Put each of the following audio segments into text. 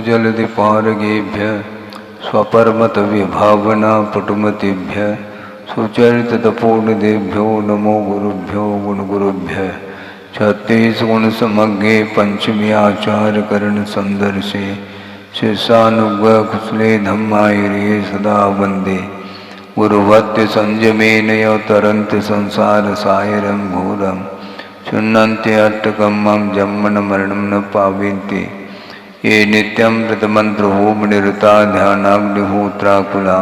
स्वजलधिपारगेभ्य स्वपरमत विभावना पटुमतिभ्य सुचरितपूर्णदेभ्यो नमो गुरुभ्यो गुणगुरुभ्य। 36 गुण समग्रे पंचमी आचार्य करण संदर्शे शिष्यानुग्रह कुशले धम्मायिरे सदा वंदे। गुरुभक्ति संयमेन तरन्ति संसार सायरं घोरं शुन्नन्ति अट्टकं मम जन्मन मरणं न पावन्ति। ये नित्यं व्रतमन्त्रहोम निरता ध्यानाग्निहोत्राकुला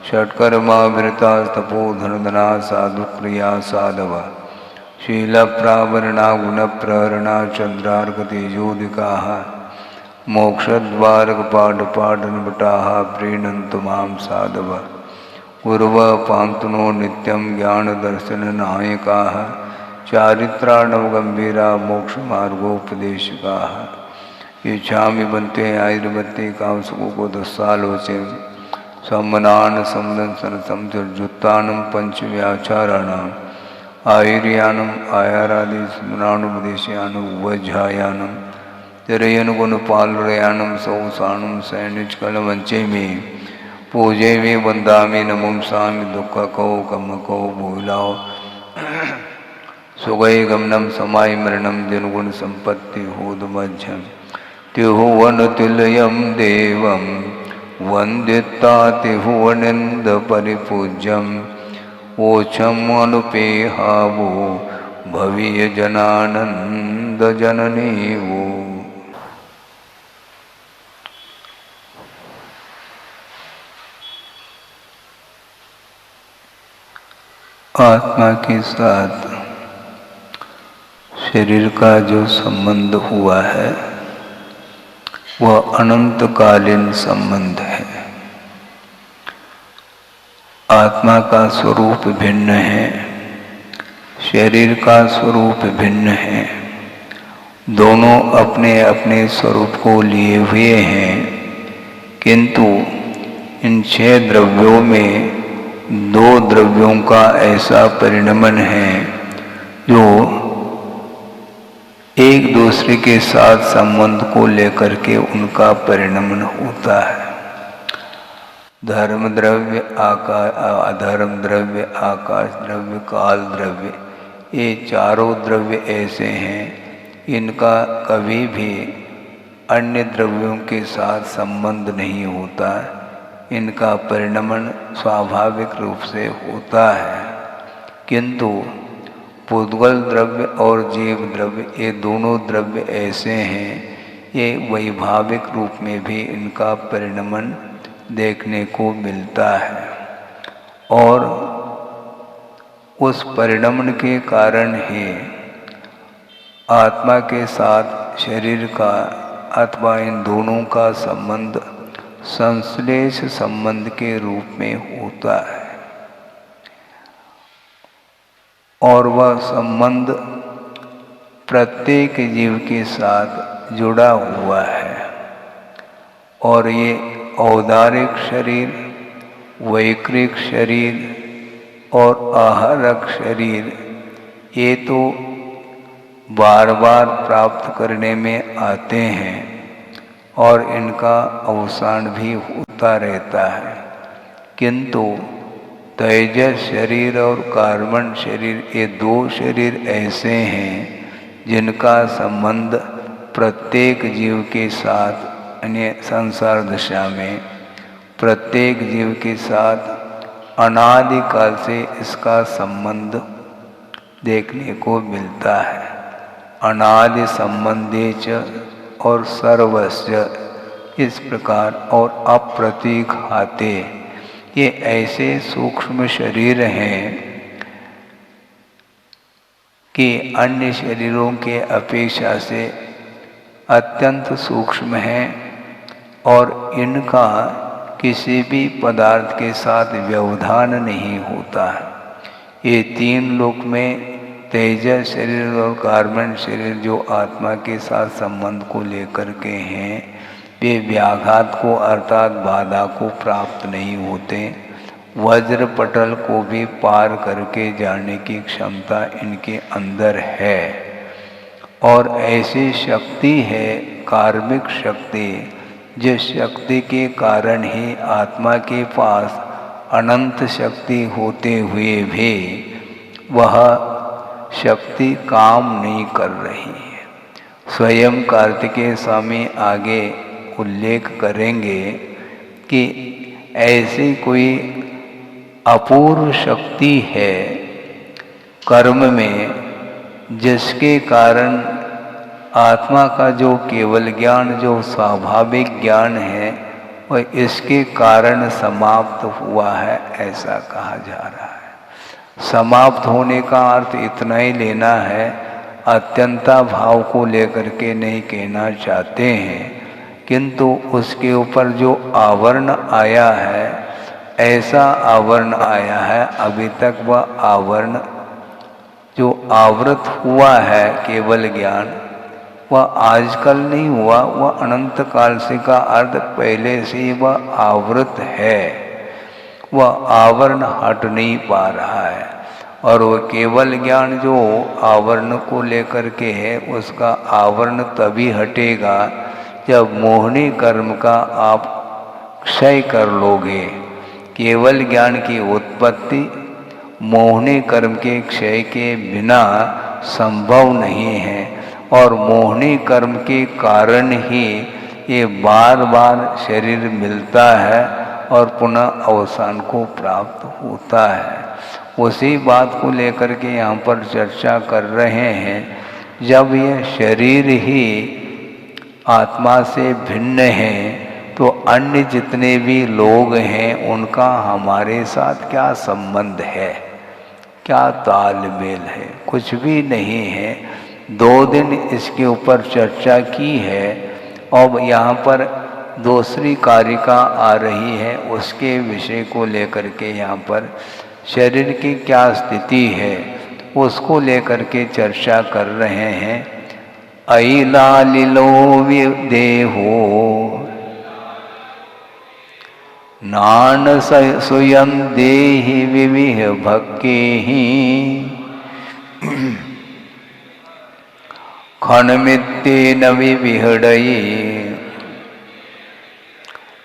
षट्कर्मा विरता तपोधनदना साधुक्रिया साधवा शीलप्रावरणा गुणप्रहरणा चन्द्रार्कतेजोदिकाः मोक्षद्वारकपाटपाटनभटाः प्रीणन्तु मां साधव। गुरवः पान्तु नो नित्यं ज्ञानदर्शननायकाः चारित्रार्णवगम्भीरा मोक्षमार्गोपदेशकाः। इच्छामि बन्ते आयुर्बन्ते कामसुकोदस्सालोचे सम्मनान समदंसनसं जुत्तानं पंचव्याचाराणाम् आयुर्यानम् आयारादि स्मरानुपदेशयानं वज्रायानं तिरयनुगुणपालुरयानं सौसानं सैनिचकलवंचे में पूजे में वंदामि नमुंसामि दुःखको कमको भूलाओ सुगै गमनम समाय मरणम जनगुण संपत्ति होदमध्यम तिहुवन तिलयम देवम वंदिता तिहुवनिंद परिपूज्यम ओछम अनुपेहावो भवीय जनानंद जननी वो। आत्मा के साथ शरीर का जो संबंध हुआ है वह अनंतकालीन संबंध है। आत्मा का स्वरूप भिन्न है, शरीर का स्वरूप भिन्न है। दोनों अपने अपने स्वरूप को लिए हुए हैं, किंतु इन 6 द्रव्यों में 2 द्रव्यों का ऐसा परिणमन है जो एक दूसरे के साथ संबंध को लेकर के उनका परिणमन होता है। धर्म द्रव्य अधर्म द्रव्य आकाश द्रव्य काल द्रव्य, ये चारों द्रव्य ऐसे हैं इनका कभी भी अन्य द्रव्यों के साथ संबंध नहीं होता। इनका परिणमन स्वाभाविक रूप से होता है, किंतु पुद्गल द्रव्य और जीव द्रव्य ये दोनों द्रव्य ऐसे हैं, ये वैभाविक रूप में भी इनका परिणमन देखने को मिलता है। और उस परिणमन के कारण ही आत्मा के साथ शरीर का अथवा इन दोनों का संबंध संश्लेष संबंध के रूप में होता है, और वह संबंध प्रत्येक जीव के साथ जुड़ा हुआ है। और ये औदारिक शरीर, वैक्रिक शरीर और आहारक शरीर ये तो बार बार प्राप्त करने में आते हैं और इनका अवसान भी होता रहता है, किंतु तेजस शरीर और कार्बन शरीर ये 2 शरीर ऐसे हैं जिनका संबंध प्रत्येक जीव के साथ अन्य संसार दशा में प्रत्येक जीव के साथ अनादिकाल से इसका संबंध देखने को मिलता है। अनादि संबंधे च और सर्वस्य इस प्रकार और अप्रतिघाते, ये ऐसे सूक्ष्म शरीर हैं कि अन्य शरीरों के अपेक्षा से अत्यंत सूक्ष्म हैं और इनका किसी भी पदार्थ के साथ व्यवधान नहीं होता है। ये 3 लोक में तेजस शरीर और कार्बन शरीर जो आत्मा के साथ संबंध को लेकर के हैं, वे व्याघात को अर्थात बाधा को प्राप्त नहीं होते। वज्र पटल को भी पार करके जाने की क्षमता इनके अंदर है। और ऐसी शक्ति है, कार्मिक शक्ति, जिस शक्ति के कारण ही आत्मा के पास अनंत शक्ति होते हुए भी वह शक्ति काम नहीं कर रही है। स्वयं कार्तिकेय स्वामी आगे उल्लेख करेंगे कि ऐसी कोई अपूर्व शक्ति है कर्म में जिसके कारण आत्मा का जो केवल ज्ञान, जो स्वाभाविक ज्ञान है, वह इसके कारण समाप्त हुआ है, ऐसा कहा जा रहा है। समाप्त होने का अर्थ इतना ही लेना है, अत्यंता भाव को लेकर के नहीं कहना चाहते हैं, किंतु उसके ऊपर जो आवरण आया है, ऐसा आवरण आया है, अभी तक वह आवरण जो आवृत हुआ है केवल ज्ञान, वह आजकल नहीं हुआ, वह अनंत काल से का अर्थ पहले से वह आवृत है, वह आवरण हट नहीं पा रहा है। और वह केवल ज्ञान जो आवरण को लेकर के है, उसका आवरण तभी हटेगा जब मोहनी कर्म का आप क्षय कर लोगे। केवल ज्ञान की उत्पत्ति मोहनी कर्म के क्षय के बिना संभव नहीं है, और मोहनी कर्म के कारण ही ये बार बार शरीर मिलता है और पुनः अवसान को प्राप्त होता है। उसी बात को लेकर के यहाँ पर चर्चा कर रहे हैं। जब यह शरीर ही आत्मा से भिन्न है, तो अन्य जितने भी लोग हैं उनका हमारे साथ क्या संबंध है, क्या तालमेल है? कुछ भी नहीं है। 2 दिन इसके ऊपर चर्चा की है, और यहाँ पर दूसरी कारिका आ रही है, उसके विषय को लेकर के यहाँ पर शरीर की क्या स्थिति है उसको लेकर के चर्चा कर रहे हैं। अयिलालिलो देहो नान सुयं देहि विविह भक्ति खनमित्तेन विविहड़ये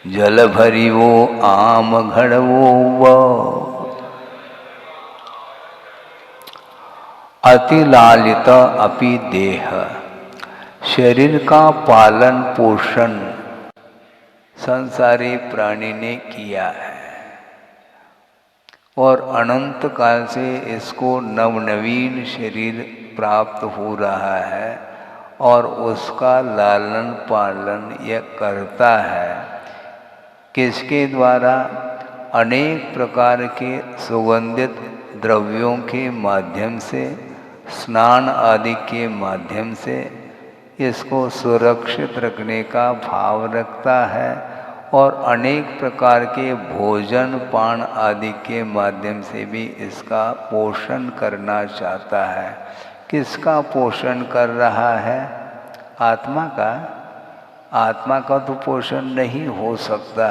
जल भरिवो आम घड़वो व अतिलालित अपि देह। शरीर का पालन पोषण संसारी प्राणी ने किया है, और अनंत काल से इसको नवनवीन शरीर प्राप्त हो रहा है, और उसका लालन पालन यह करता है। किसके द्वारा? अनेक प्रकार के सुगंधित द्रव्यों के माध्यम से, स्नान आदि के माध्यम से इसको सुरक्षित रखने का भाव रखता है, और अनेक प्रकार के भोजन पान आदि के माध्यम से भी इसका पोषण करना चाहता है। किसका पोषण कर रहा है? आत्मा का। आत्मा का तो पोषण नहीं हो सकता,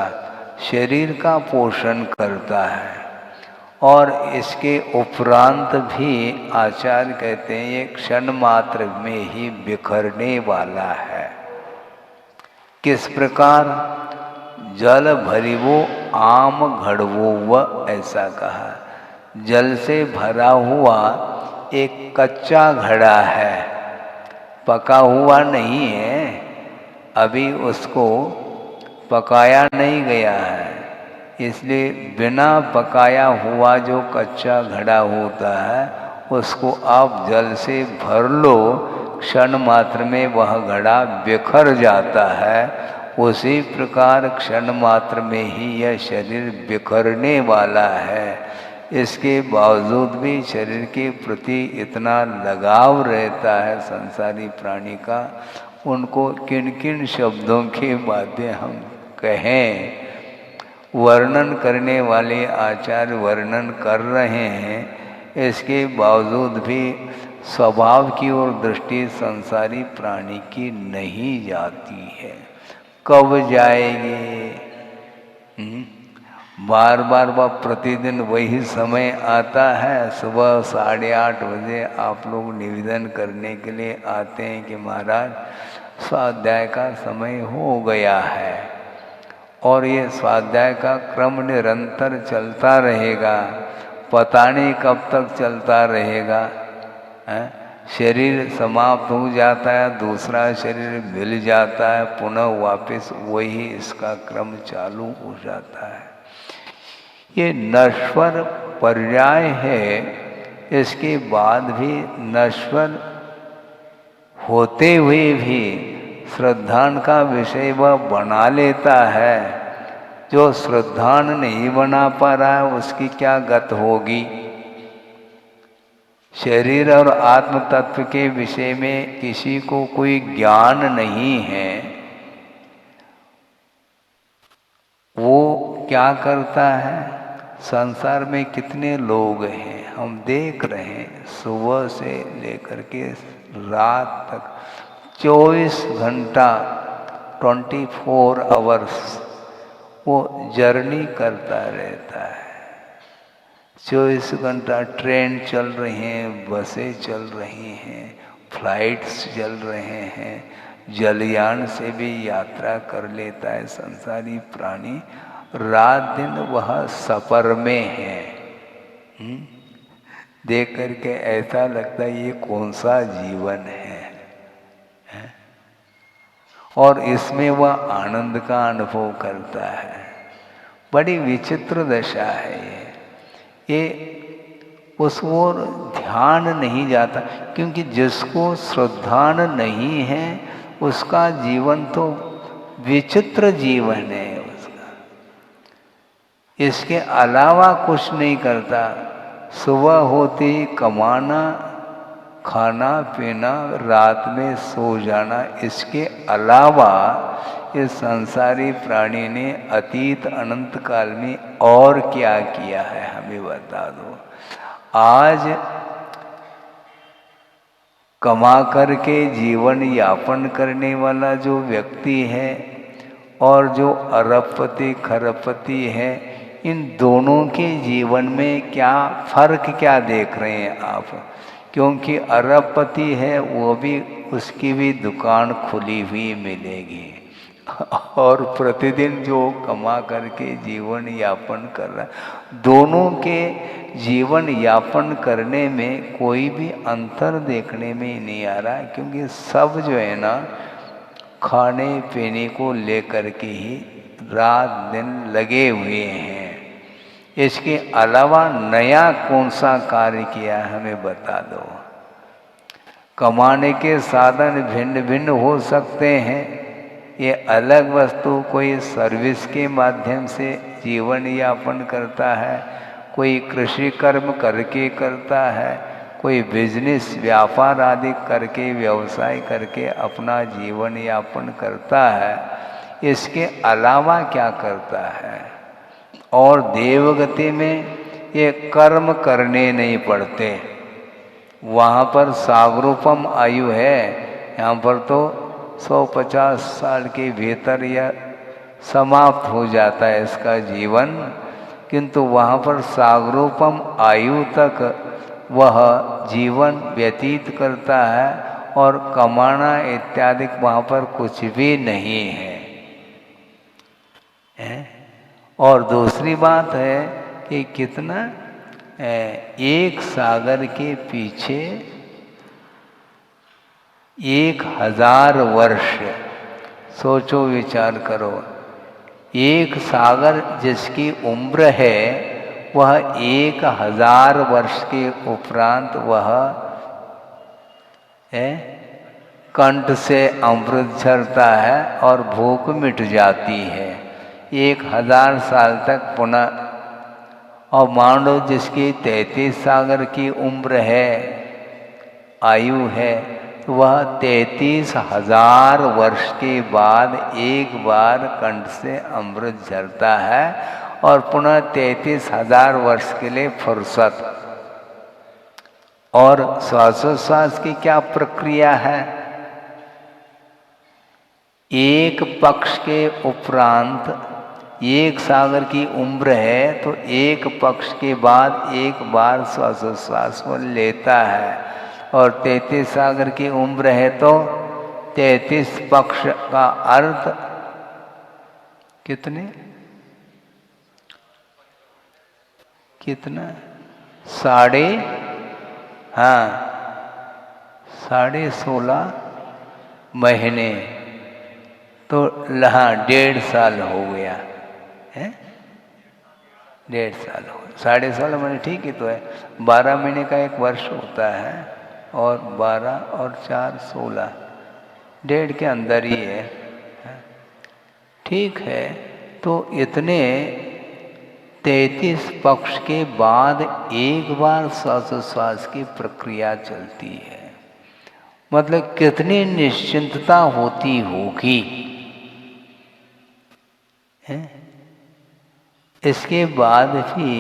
शरीर का पोषण करता है। और इसके उपरांत भी आचार्य कहते हैं ये क्षण मात्र में ही बिखरने वाला है। किस प्रकार? जल भरिवो आम घड़वो व, ऐसा कहा। जल से भरा हुआ एक कच्चा घड़ा है, पका हुआ नहीं है, अभी उसको पकाया नहीं गया है, इसलिए बिना पकाया हुआ जो कच्चा घड़ा होता है उसको आप जल से भर लो, क्षण मात्र में वह घड़ा बिखर जाता है। उसी प्रकार क्षण मात्र में ही यह शरीर बिखरने वाला है। इसके बावजूद भी शरीर के प्रति इतना लगाव रहता है संसारी प्राणी का, उनको किन किन शब्दों के माध्यम हम कहें। वर्णन करने वाले आचार्य वर्णन कर रहे हैं, इसके बावजूद भी स्वभाव की ओर दृष्टि संसारी प्राणी की नहीं जाती है। कब जाएगी? बार बार वह प्रतिदिन वही समय आता है। सुबह 8:30 बजे आप लोग निवेदन करने के लिए आते हैं कि महाराज स्वाध्याय का समय हो गया है। और ये स्वाध्याय का क्रम निरंतर चलता रहेगा, पता नहीं कब तक चलता रहेगा। शरीर समाप्त हो जाता है, दूसरा शरीर मिल जाता है, पुनः वापस वही इसका क्रम चालू हो जाता है। ये नश्वर पर्याय है, इसके बाद भी नश्वर होते हुए भी श्रद्धान का विषय वह बना लेता है। जो श्रद्धान नहीं बना पा रहा है उसकी क्या गत होगी। शरीर और आत्म तत्व के विषय में किसी को कोई ज्ञान नहीं है, वो क्या करता है। संसार में कितने लोग हैं हम देख रहे हैं, सुबह से लेकर के रात तक 24 घंटा 24 आवर्स वो जर्नी करता रहता है। 24 घंटा ट्रेन चल रही हैं, बसें चल रही हैं, फ्लाइट्स चल रहे हैं, जलयान से भी यात्रा कर लेता है संसारी प्राणी। रात दिन वह सफर में है। देख करके ऐसा लगता है ये कौन सा जीवन है। और इसमें वह आनंद का अनुभव करता है। बड़ी विचित्र दशा है ये उस ओर ध्यान नहीं जाता, क्योंकि जिसको श्रद्धान नहीं है उसका जीवन तो विचित्र जीवन है उसका। इसके अलावा कुछ नहीं करता। सुबह होते ही कमाना, खाना पीना, रात में सो जाना, इसके अलावा इस संसारी प्राणी ने अतीत अनंत काल में और क्या किया है हमें बता दो। आज कमा करके जीवन यापन करने वाला जो व्यक्ति है और जो अरबपति खरबपति है, इन दोनों के जीवन में क्या फर्क क्या देख रहे हैं आप। क्योंकि अरबपति है वो भी, उसकी भी दुकान खुली हुई मिलेगी और प्रतिदिन जो कमा करके जीवन यापन कर रहा है, दोनों के जीवन यापन करने में कोई भी अंतर देखने में नहीं आ रहा है। क्योंकि सब जो है ना खाने पीने को लेकर के ही रात दिन लगे हुए हैं। इसके अलावा नया कौन सा कार्य किया हमें बता दो। कमाने के साधन भिन्न भिन्न हो सकते हैं, ये अलग वस्तु। कोई सर्विस के माध्यम से जीवन यापन करता है, कोई कृषि कर्म करके करता है, कोई बिजनेस व्यापार आदि करके व्यवसाय करके अपना जीवन यापन करता है। इसके अलावा क्या करता है। और देवगति में ये कर्म करने नहीं पड़ते। वहाँ पर सागरूपम आयु है, यहाँ पर तो 150 साल के भीतर यह समाप्त हो जाता है इसका जीवन। किंतु वहाँ पर सागरूपम आयु तक वह जीवन व्यतीत करता है और कमाना इत्यादि वहाँ पर कुछ भी नहीं है। और दूसरी बात है कि कितना एक सागर के पीछे 1000 वर्ष, सोचो विचार करो। एक सागर जिसकी उम्र है वह 1000 वर्ष के उपरांत वह कंठ से अमृत झरता है और भूख मिट जाती है 1000 साल तक पुनः। और मान लो जिसकी 33 सागर की उम्र है, आयु है, तो वह 33,000 वर्ष के बाद एक बार कंठ से अमृत झरता है और पुनः 33,000 वर्ष के लिए फुर्सत। और श्वासोश्वास की क्या प्रक्रिया है। एक पक्ष के उपरांत एक सागर की उम्र है तो एक पक्ष के बाद एक बार श्वासोश्वास को लेता है। और 33 सागर की उम्र है तो 33 पक्ष का अर्थ कितने? कितना? साढ़े, हाँ 16.5 महीने। तो हाँ 1.5 साल हो गया है, 1.5 साल हो, 16.5 महीने ठीक ही तो है। 12 महीने का 1 वर्ष होता है, और 12 और 4 16, 1.5 के अंदर ही है। ठीक है, तो इतने 33 पक्ष के बाद एक बार श्वासोच्छ्वास की प्रक्रिया चलती है। मतलब कितनी निश्चिंतता होती होगी, है? इसके बाद भी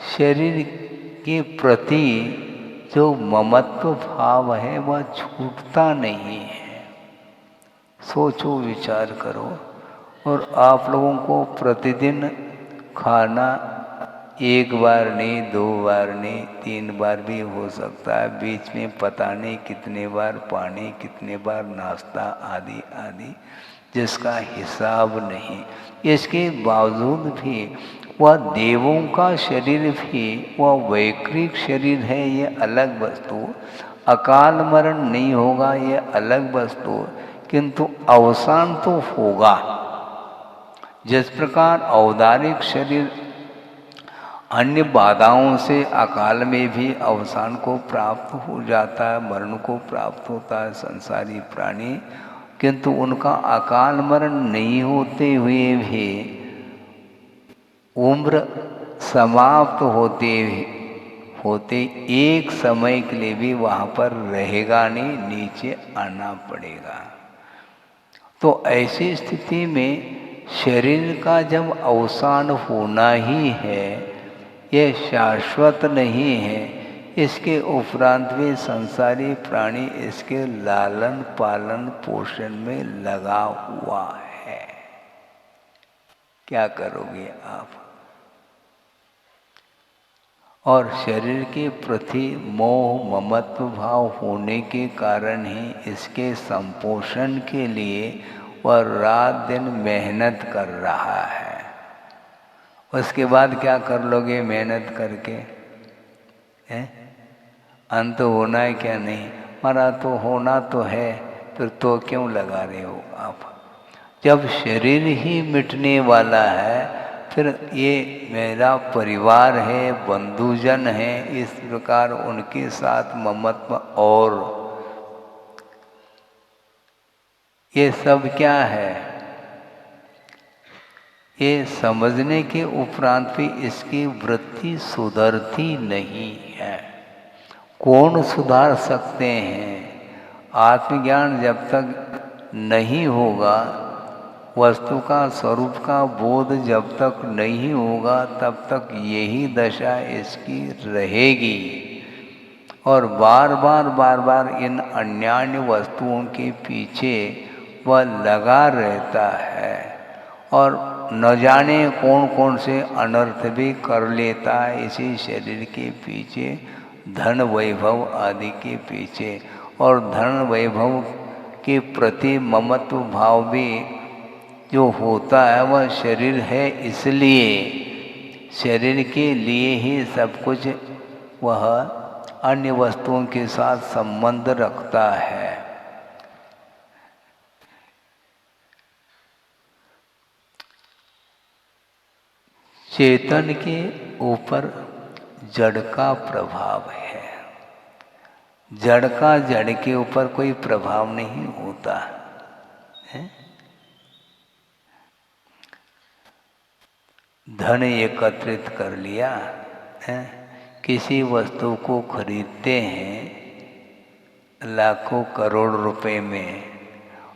शरीर के प्रति जो ममत्व भाव है वह छूटता नहीं है। सोचो, विचार करो। और आप लोगों को प्रतिदिन खाना 1 बार नहीं, 2 बार नहीं, 3 बार भी हो सकता है, बीच में पता नहीं कितने बार पानी, कितने बार नाश्ता, आदि आदि, जिसका हिसाब नहीं। इसके बावजूद भी वह देवों का शरीर भी वह वैकृत शरीर है, ये अलग वस्तु। अकाल मरण नहीं होगा, ये अलग वस्तु, किंतु अवसान तो होगा। जिस प्रकार औदारिक शरीर अन्य बाधाओं से अकाल में भी अवसान को प्राप्त हो जाता है, मरण को प्राप्त होता है संसारी प्राणी, किंतु उनका अकाल मरण नहीं होते हुए भी उम्र समाप्त होते एक समय के लिए भी वहाँ पर रहेगा नहीं, नीचे आना पड़ेगा। तो ऐसी स्थिति में शरीर का जब अवसान होना ही है, यह शाश्वत नहीं है, इसके उपरांत भी संसारी प्राणी इसके लालन पालन पोषण में लगा हुआ है। क्या करोगे आप? और शरीर के प्रति मोह ममत्व भाव होने के कारण ही इसके संपोषण के लिए वह रात दिन मेहनत कर रहा है। उसके बाद क्या कर लोगे मेहनत करके? है अंत होना है क्या? नहीं, मरा तो होना तो है, फिर तो क्यों लगा रहे हो आप? जब शरीर ही मिटने वाला है, फिर ये मेरा परिवार है, बंधुजन है, इस प्रकार उनके साथ ममत्व, और ये सब क्या है? ये समझने के उपरांत भी इसकी वृत्ति सुधरती नहीं है। कौन सुधार सकते हैं? आत्मज्ञान जब तक नहीं होगा, वस्तु का स्वरूप का बोध जब तक नहीं होगा, तब तक यही दशा इसकी रहेगी। और बार बार इन अन्यान्य वस्तुओं के पीछे वह लगा रहता है, और न जाने कौन कौन से अनर्थ भी कर लेता है इसी शरीर के पीछे, धन वैभव आदि के पीछे। और धन वैभव के प्रति ममत्व भाव भी जो होता है, वह शरीर है, इसलिए शरीर के लिए ही सब कुछ वह अन्य वस्तुओं के साथ संबंध रखता है। चेतन के ऊपर जड़ का प्रभाव है। जड़ का जड़ के ऊपर कोई प्रभाव नहीं होता है। धन एकत्रित कर लिया है, किसी वस्तु को खरीदते हैं लाखों करोड़ रुपए में,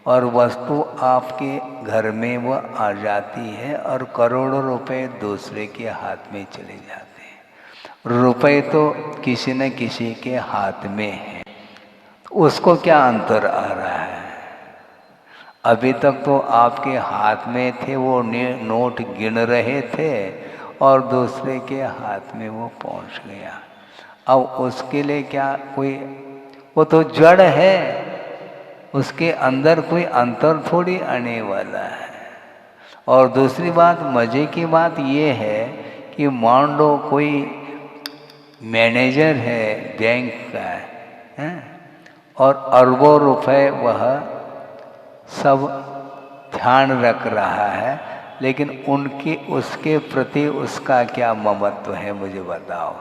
और वस्तु आपके घर में वह आ जाती है, और करोड़ों रुपए दूसरे के हाथ में चले जाते हैं। रुपए तो किसी न किसी के हाथ में है, उसको क्या अंतर आ रहा है? अभी तक तो आपके हाथ में थे, वो नोट गिन रहे थे, और दूसरे के हाथ में वो पहुंच गया। अब उसके लिए क्या कोई, वो तो जड़ है, उसके अंदर कोई अंतर थोड़ी आने वाला है। और दूसरी बात, मज़े की बात ये है कि मान लो कोई मैनेजर है बैंक का, हैं, और अरबों रुपए वह सब ध्यान रख रहा है, लेकिन उनकी उसके प्रति उसका क्या ममत्व है, मुझे बताओ।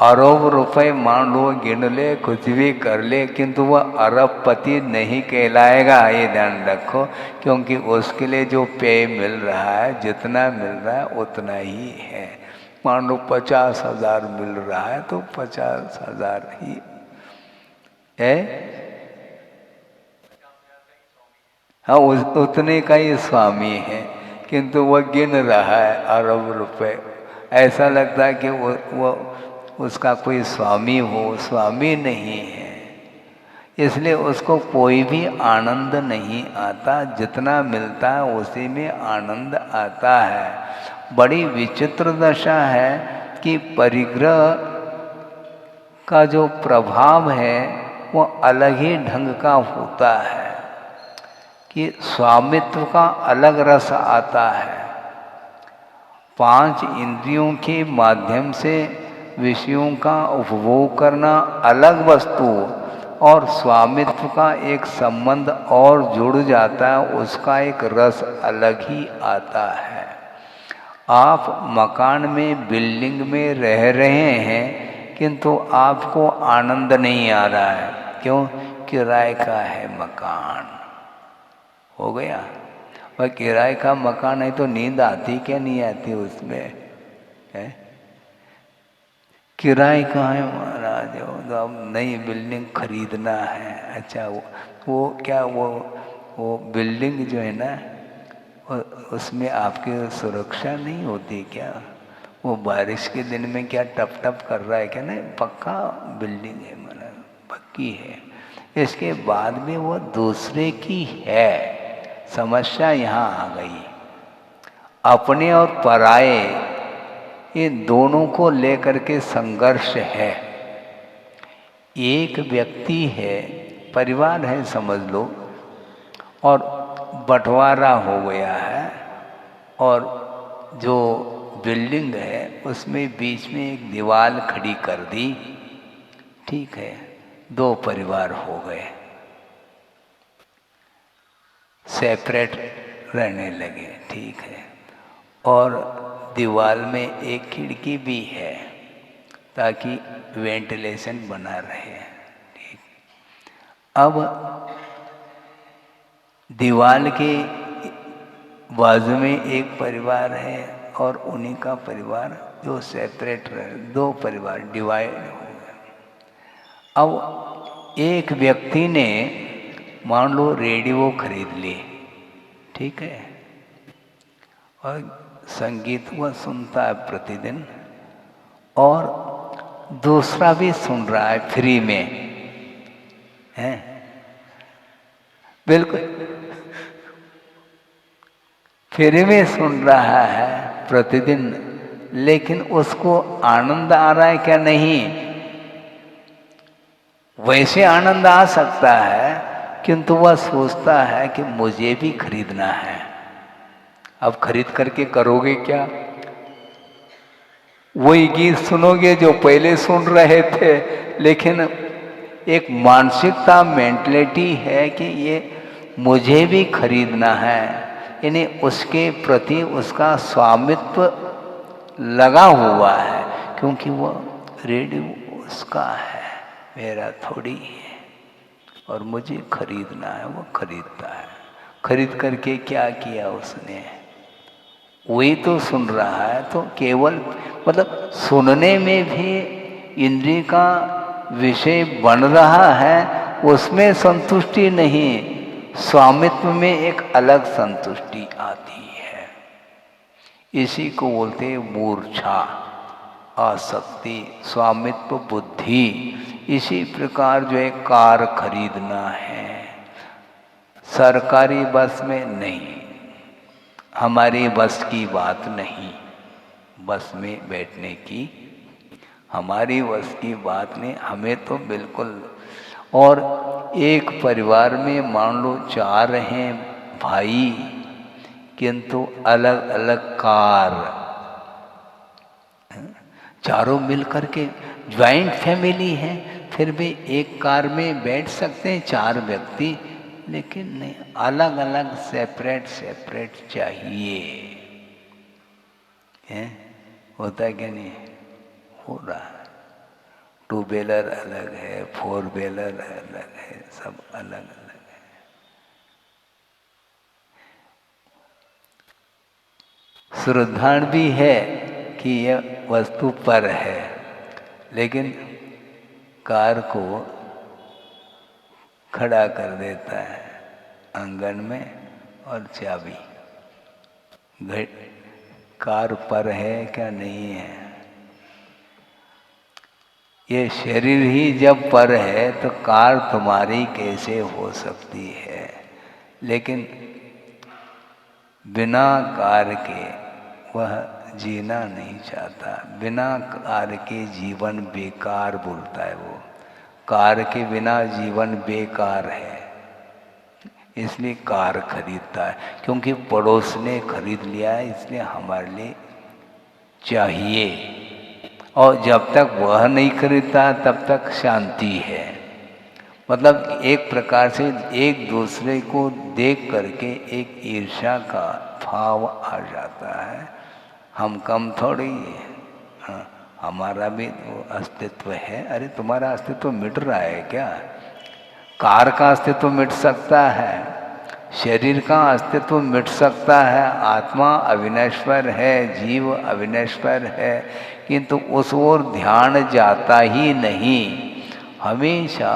अरब रुपए मान लो गिन ले, कुछ भी कर ले, किंतु वह अरबपति नहीं कहलाएगा, ये ध्यान रखो। क्योंकि उसके लिए जो पेय मिल रहा है, जितना मिल रहा है उतना ही है। मान लो 50,000 मिल रहा है तो 50,000 ही है। हाँ, उतने का ही स्वामी है, किंतु वह गिन रहा है अरब रुपए। ऐसा लगता है कि वो उसका कोई स्वामी हो, स्वामी नहीं है। इसलिए उसको कोई भी आनंद नहीं आता, जितना मिलता है उसी में आनंद आता है। बड़ी विचित्र दशा है कि परिग्रह का जो प्रभाव है वो अलग ही ढंग का होता है, कि स्वामित्व का अलग रस आता है। 5 इंद्रियों के माध्यम से विषयों का उपभोग करना अलग वस्तु, और स्वामित्व का एक संबंध और जुड़ जाता है, उसका एक रस अलग ही आता है। आप मकान में, बिल्डिंग में रह रहे हैं, किंतु आपको आनंद नहीं आ रहा है। क्यों? किराए का है मकान। हो गया। वह किराए का मकान है तो नींद आती क्या नहीं आती उसमें, है? किराए का है महाराज, तो अब नई बिल्डिंग खरीदना है। अच्छा, वो क्या वो बिल्डिंग जो है ना, उसमें आपकी सुरक्षा नहीं होती क्या? वो बारिश के दिन में क्या टप टप कर रहा है क्या? नहीं, पक्का बिल्डिंग है, मतलब पक्की है। इसके बाद में वो दूसरे की है। समस्या यहाँ आ गई। अपने और पराये, ये दोनों को लेकर के संघर्ष है। एक व्यक्ति है, परिवार है समझ लो, और बंटवारा हो गया है, और जो बिल्डिंग है उसमें बीच में एक दीवार खड़ी कर दी। ठीक है, 2 परिवार हो गए, सेपरेट रहने लगे। ठीक है, और दीवार में एक खिड़की भी है ताकि वेंटिलेशन बना रहे। ठीक, अब दीवार के बाजू में एक परिवार है और उन्हीं का परिवार जो सेपरेट रहे, 2 परिवार डिवाइड हो गए। अब एक व्यक्ति ने मान लो रेडियो खरीद ली, ठीक है, और संगीत वह सुनता है प्रतिदिन, और दूसरा भी सुन रहा है फ्री में, है? बिल्कुल फ्री में सुन रहा है प्रतिदिन, लेकिन उसको आनंद आ रहा है क्या? नहीं। वैसे आनंद आ सकता है, किंतु वह सोचता है कि मुझे भी खरीदना है। अब खरीद करके करोगे क्या? वही गीत सुनोगे जो पहले सुन रहे थे, लेकिन एक मानसिकता, मेंटलिटी है कि ये मुझे भी खरीदना है, यानी उसके प्रति उसका स्वामित्व लगा हुआ है, क्योंकि वह रेडियो उसका है, मेरा थोड़ी है, और मुझे खरीदना है। वो खरीदता है। खरीद करके क्या किया उसने? वही तो सुन रहा है, तो केवल मतलब सुनने में भी इंद्रिय का विषय बन रहा है, उसमें संतुष्टि नहीं, स्वामित्व में एक अलग संतुष्टि आती है। इसी को बोलते हैं मूर्छा, आसक्ति, स्वामित्व बुद्धि। इसी प्रकार जो एक कार खरीदना है, सरकारी बस में नहीं, हमारी बस की बात नहीं, बस में बैठने की हमारी बस की बात नहीं, हमें तो बिल्कुल। और एक परिवार में मान लो 4 हैं भाई, किंतु अलग अलग कार, चारों मिलकर के ज्वाइंट फैमिली है, फिर भी एक कार में बैठ सकते हैं 4 व्यक्ति, लेकिन नहीं, अलग अलग सेपरेट सेपरेट चाहिए। है होता है क्या नहीं? हो रहा है। 2 व्हीलर अलग है, 4 व्हीलर अलग है, सब अलग अलग है। श्रद्धान भी है कि यह वस्तु पर है, लेकिन कार को खड़ा कर देता है आंगन में और चाबी। कार पर है क्या नहीं है? ये शरीर ही जब पर है तो कार तुम्हारी कैसे हो सकती है? लेकिन बिना कार के वह जीना नहीं चाहता। बिना कार के जीवन बेकार बोलता है वो। कार के बिना जीवन बेकार है, इसलिए कार खरीदता है। क्योंकि पड़ोस ने खरीद लिया है, इसलिए हमारे लिए चाहिए। और जब तक वह नहीं खरीदता तब तक शांति है। मतलब एक प्रकार से एक दूसरे को देख करके एक ईर्ष्या का भाव आ जाता है। हम कम थोड़ी है, हाँ, हमारा भी तो अस्तित्व है। अरे तुम्हारा अस्तित्व मिट रहा है क्या? कार का अस्तित्व मिट सकता है, शरीर का अस्तित्व मिट सकता है, आत्मा अविनश्वर है, जीव अविनश्वर है, किंतु उस ओर ध्यान जाता ही नहीं। हमेशा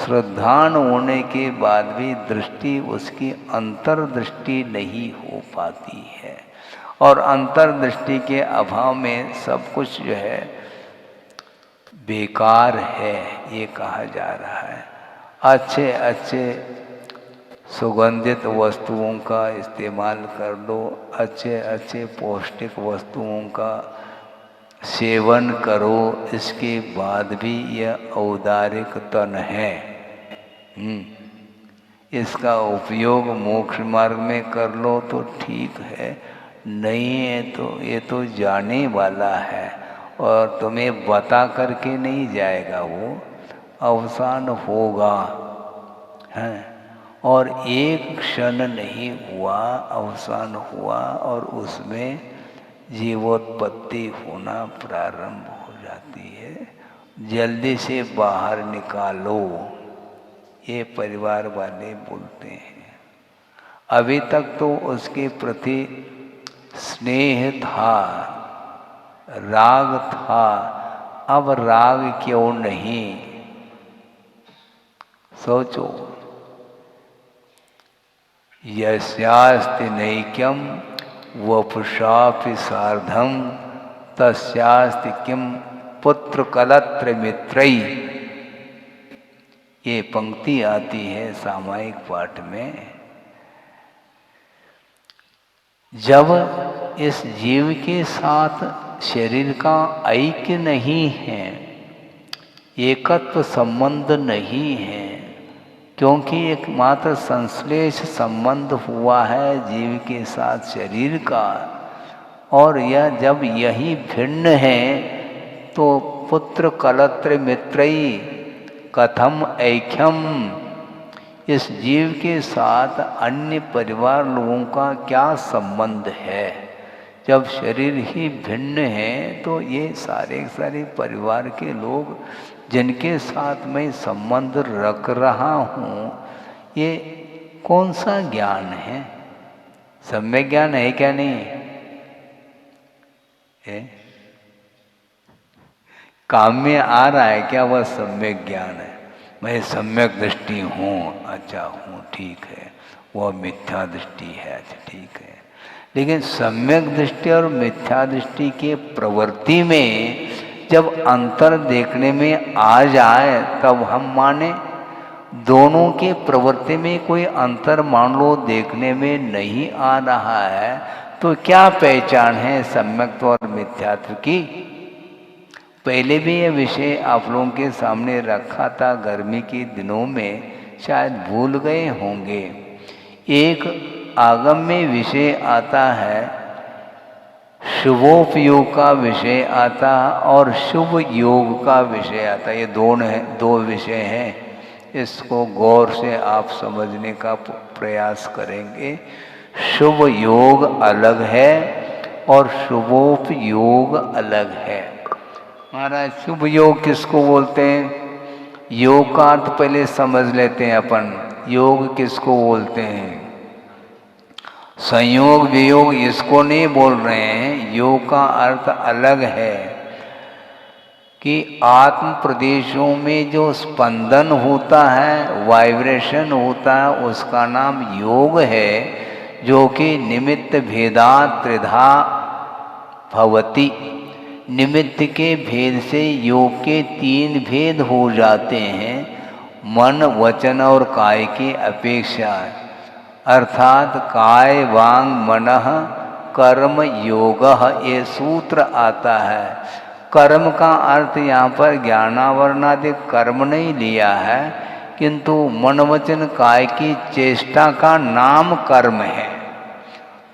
श्रद्धान होने के बाद भी दृष्टि उसकी अंतर्दृष्टि नहीं हो पाती है, और अंतर्दृष्टि के अभाव में सब कुछ जो है बेकार है, ये कहा जा रहा है। अच्छे अच्छे सुगंधित वस्तुओं का इस्तेमाल कर लो, अच्छे अच्छे पौष्टिक वस्तुओं का सेवन करो, इसके बाद भी यह औदारिक तन है। इसका उपयोग मोक्ष मार्ग में कर लो तो ठीक है, नहीं है तो ये तो जाने वाला है और तुम्हें बता करके नहीं जाएगा, वो अवसान होगा है। और एक क्षण नहीं हुआ, अवसान हुआ और उसमें जीवोत्पत्ति होना प्रारंभ हो जाती है। जल्दी से बाहर निकालो, ये परिवार वाले बोलते हैं। अभी तक तो उसके प्रति स्नेह था, राग था, अब राग क्यों नहीं? सोचो, यस्यास्ति नैक्यम वपुषापि सार्धम तस्यास्ति किम पुत्र कलत्र मित्रई। ये पंक्ति आती है सामायिक पाठ में। जब इस जीव के साथ शरीर का ऐक्य नहीं है, एकत्व संबंध नहीं है, क्योंकि एकमात्र संश्लेष संबंध हुआ है जीव के साथ शरीर का, और यह जब यही भिन्न है तो पुत्र कलत्र मित्रई कथम ऐक्यम, इस जीव के साथ अन्य परिवार लोगों का क्या संबंध है? जब शरीर ही भिन्न है तो ये सारे परिवार के लोग जिनके साथ मैं संबंध रख रहा हूँ, ये कौन सा ज्ञान है? सम्यक ज्ञान है क्या नहीं है? काम में आ रहा है क्या वह सम्यक ज्ञान है? मैं सम्यक दृष्टि हूँ, अच्छा हूँ, ठीक है। वह मिथ्या दृष्टि है, अच्छा ठीक है। लेकिन सम्यक दृष्टि और मिथ्या दृष्टि के प्रवृत्ति में जब अंतर देखने में आ जाए तब हम माने। दोनों के प्रवृत्ति में कोई अंतर मान लो देखने में नहीं आ रहा है, तो क्या पहचान है सम्यक्त्व और मिथ्यात्व की? पहले भी यह विषय आप लोगों के सामने रखा था, गर्मी के दिनों में, शायद भूल गए होंगे। एक आगम में विषय आता है, शुभोपयोग का विषय आता है और शुभ योग का विषय आता है। ये दो विषय हैं। इसको गौर से आप समझने का प्रयास करेंगे। शुभ योग अलग है और शुभोपयोग अलग है। महाराज, शुभ योग किसको बोलते हैं? योग का अर्थ पहले समझ लेते हैं अपन। योग किसको बोलते हैं? संयोग वियोग इसको नहीं बोल रहे हैं। योग का अर्थ अलग है कि आत्म प्रदेशों में जो स्पंदन होता है, वाइब्रेशन होता है, उसका नाम योग है, जो कि निमित्त भेदा त्रिधा भवति। निमित्त के भेद से योग के 3 भेद हो जाते हैं, मन, वचन और काय की अपेक्षा। अर्थात काय वांग मनः कर्म योगः, ये सूत्र आता है। कर्म का अर्थ यहाँ पर ज्ञानावरणादि कर्म नहीं लिया है, किंतु मन वचन काय की चेष्टा का नाम कर्म है।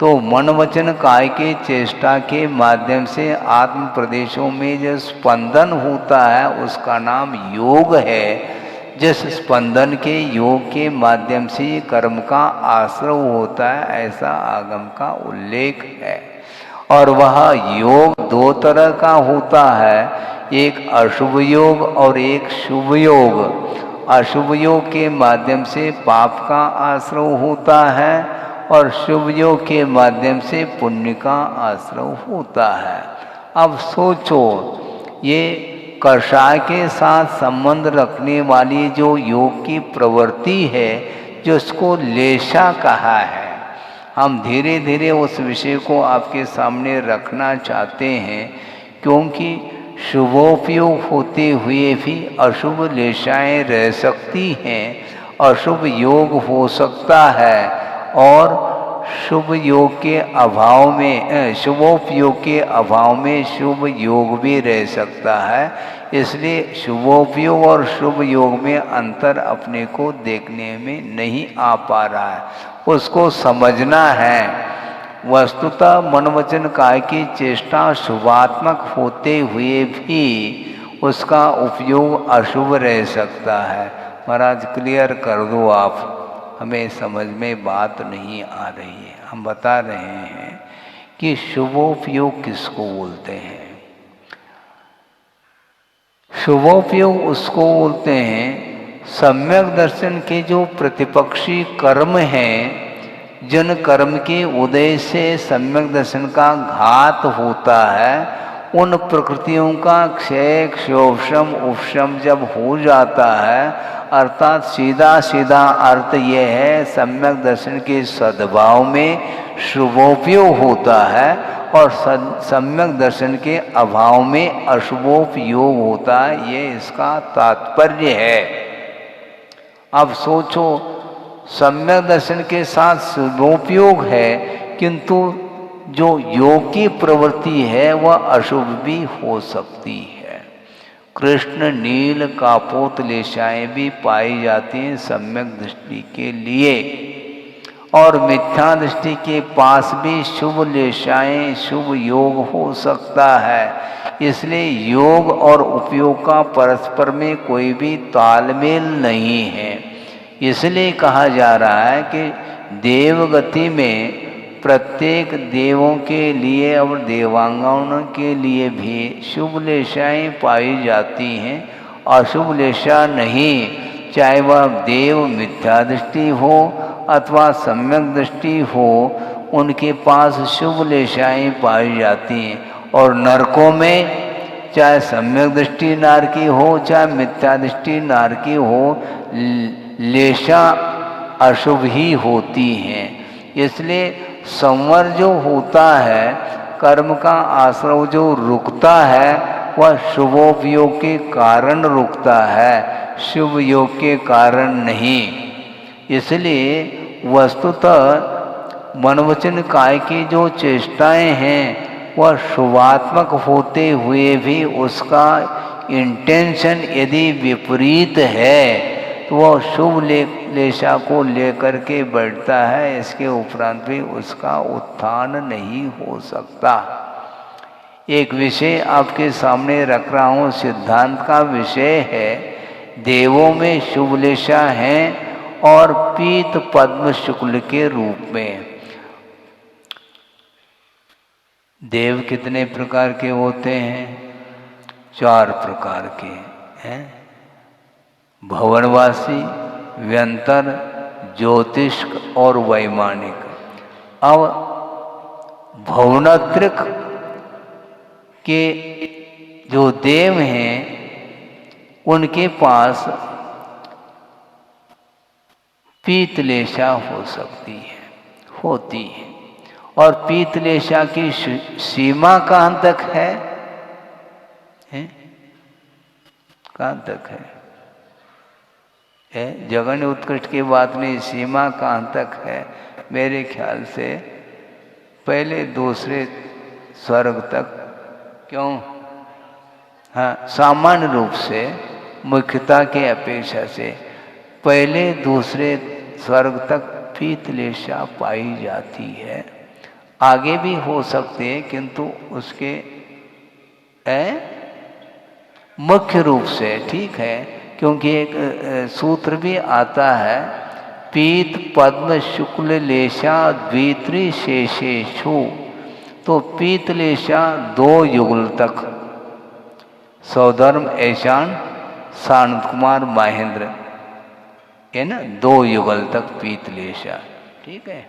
तो मन वचन काय के चेष्टा के माध्यम से आत्म प्रदेशों में जो स्पंदन होता है उसका नाम योग है। जिस स्पंदन के योग के माध्यम से कर्म का आश्रय होता है, ऐसा आगम का उल्लेख है। और वह योग 2 तरह का होता है, एक अशुभ योग और एक शुभ योग। अशुभ योग के माध्यम से पाप का आश्रय होता है और शुभ योग के माध्यम से पुण्य का आश्रय होता है। अब सोचो, ये कषाय के साथ संबंध रखने वाली जो योग की प्रवृत्ति है, जिसको लेशा कहा है, हम धीरे धीरे उस विषय को आपके सामने रखना चाहते हैं, क्योंकि शुभोपयोग होते हुए भी अशुभ लेशाएं रह सकती हैं, अशुभ योग हो सकता है और शुभ योग के अभाव में, शुभोपयोग के अभाव में शुभ योग भी रह सकता है। इसलिए शुभोपयोग और शुभ योग में अंतर अपने को देखने में नहीं आ पा रहा है, उसको समझना है। वस्तुतः मन वचन काय की चेष्टा शुभात्मक होते हुए भी उसका उपयोग अशुभ रह सकता है। महाराज, क्लियर कर दो आप, हमें समझ में बात नहीं आ रही है। हम बता रहे हैं कि शुभोपयोग किसको बोलते हैं। शुभोपयोग उसको बोलते हैं सम्यक दर्शन के जो प्रतिपक्षी कर्म हैं, जिन कर्म के उदय से सम्यक दर्शन का घात होता है, उन प्रकृतियों का क्षय, क्षोभशम, उपशम जब हो जाता है, अर्थात सीधा सीधा अर्थ यह है सम्यक दर्शन के सद्भाव में शुभोपयोग होता है और सम्यक दर्शन के अभाव में अशुभोपयोग होता है। ये इसका तात्पर्य है। अब सोचो, सम्यक दर्शन के साथ शुभोपयोग है, किंतु जो योग की प्रवृत्ति है वह अशुभ भी हो सकती है। कृष्ण नील कापोत लेशाएं भी पाई जाती हैं सम्यक दृष्टि के लिए, और मिथ्या दृष्टि के पास भी शुभ लेशाएं, शुभ योग हो सकता है। इसलिए योग और उपयोग का परस्पर में कोई भी तालमेल नहीं है। इसलिए कहा जा रहा है कि देवगति में प्रत्येक देवों के लिए और देवांगनों के लिए भी शुभ लेशाएं पाई जाती हैं, अशुभ लेशा नहीं। चाहे वह देव मिथ्या दृष्टि हो अथवा सम्यक दृष्टि हो, उनके पास शुभ लेशाएं पाई जाती हैं। और नरकों में चाहे सम्यक दृष्टि नार की हो चाहे मिथ्या दृष्टि नार की हो, लेशा अशुभ ही होती हैं। इसलिए संवर जो होता है, कर्म का आश्रय जो रुकता है, वह शुभोपयोग के कारण रुकता है, शुभ योग के कारण नहीं। इसलिए वस्तुतः मनवचन काय की जो चेष्टाएं हैं वह शुभात्मक होते हुए भी उसका इंटेंशन यदि विपरीत है तो वह शुभ लेशा को लेकर के बैठता है, इसके उपरांत भी उसका उत्थान नहीं हो सकता। एक विषय आपके सामने रख रहा हूँ, सिद्धांत का विषय है, देवों में शुभ लेशा हैं और पीत पद्म शुक्ल के रूप में। देव कितने प्रकार के होते हैं? 4 प्रकार के हैं, भवनवासी, व्यंतर, ज्योतिष्क और वैमानिक। अब भवनात्रिक के जो देव हैं उनके पास पीतलेशा हो सकती है, होती है। और पीतलेशा की सीमा कहाँ तक है? कहाँ तक है? जघन्य उत्कृष्ट की बात नहीं, सीमा कहाँ तक है? मेरे ख्याल से पहले दूसरे स्वर्ग तक। क्यों? हाँ, सामान्य रूप से मुख्यता के अपेक्षा से पहले दूसरे स्वर्ग तक पीतलेशा पाई जाती है। आगे भी हो सकते हैं, किंतु उसके मुख्य रूप से, ठीक है, क्योंकि एक सूत्र भी आता है, पीत पद्म शुक्ल लेशा द्वित्री शेषेषु। तो पीतलेशा 2 युगल तक, सौधर्म ऐशान सानंद कुमार महेंद्र, है ना, 2 युगल तक पीतलेशा, ठीक है।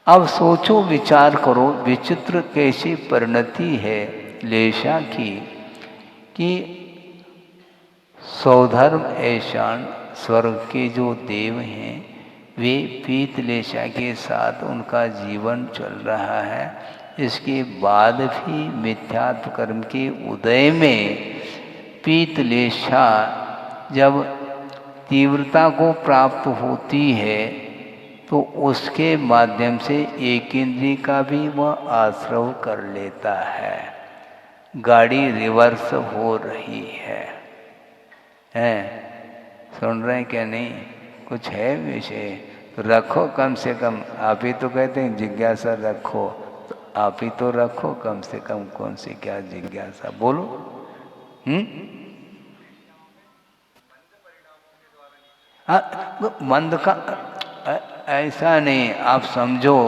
अब सोचो, विचार करो, विचित्र कैसी परिणति है लेशा की कि सौधर्म ऐशान स्वर्ग के जो देव हैं वे पीतलेशा के साथ उनका जीवन चल रहा है। इसके बाद भी मिथ्यात्व कर्म के उदय में पीतलेशा जब तीव्रता को प्राप्त होती है तो उसके माध्यम से एक इंद्रिय का भी वह आश्रव कर लेता है। गाड़ी रिवर्स हो रही है, सुन रहे हैं क्या? नहीं, कुछ है विषय तो रखो कम से कम। आप ही तो कहते हैं जिज्ञासा रखो, तो आप ही तो रखो कम से कम। कौन सी क्या जिज्ञासा, बोलो। मंद का ऐसा नहीं, आप समझो,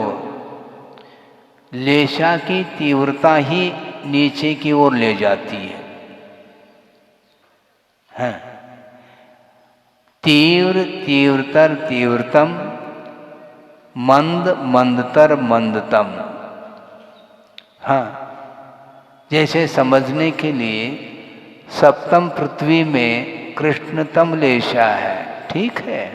लेशा की तीव्रता ही नीचे की ओर ले जाती है। तीव्र तीव्रतर तीव्रतम, मंद मंदतर मंदतम। हाँ, जैसे समझने के लिए सप्तम पृथ्वी में कृष्णतम लेशा है, ठीक है,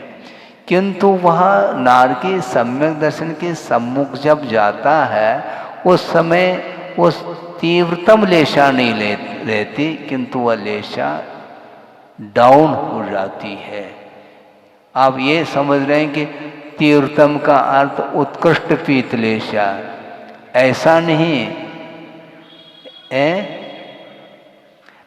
किंतु वह नार के सम्यक दर्शन के सम्मुख जब जाता है उस समय उस तीव्रतम लेशा नहीं रहती, किंतु वह लेशा डाउन हो जाती है। आप ये समझ रहे हैं कि तीव्रतम का अर्थ उत्कृष्ट पीतलेशा, ऐसा नहीं है,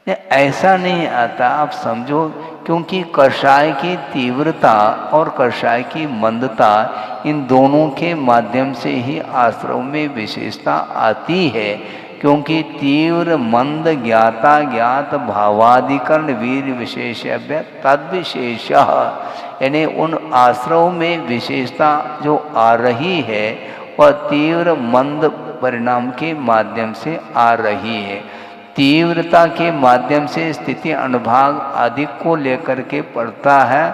ऐसा नहीं आता। आप समझो, क्योंकि कषाय की तीव्रता और कषाय की मंदता, इन दोनों के माध्यम से ही आश्रव में विशेषता आती है। क्योंकि तीव्र मंद ज्ञाता ज्ञात भावाधिकरण वीर विशेषव्य तद विशेष, यानी उन आश्रव में विशेषता जो आ रही है वह तीव्र मंद परिणाम के माध्यम से आ रही है। तीव्रता के माध्यम से स्थिति अनुभाग आदि को लेकर के पड़ता है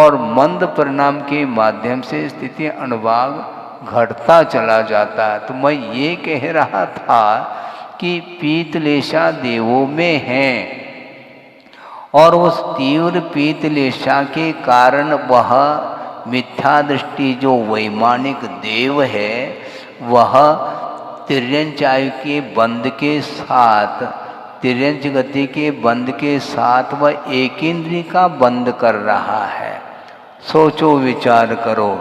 और मंद परिणाम के माध्यम से स्थिति अनुभाग घटता चला जाता है। तो मैं ये कह रहा था कि पीतलेशा देवों में है और उस तीव्र पीतलेशा के कारण वह मिथ्या दृष्टि जो वैमानिक देव है वह तिर्यंच आयु के बंध के साथ, तिर्यंच गति के बंध के साथ वह एक इंद्रिय का बंध कर रहा है। सोचो, विचार करो,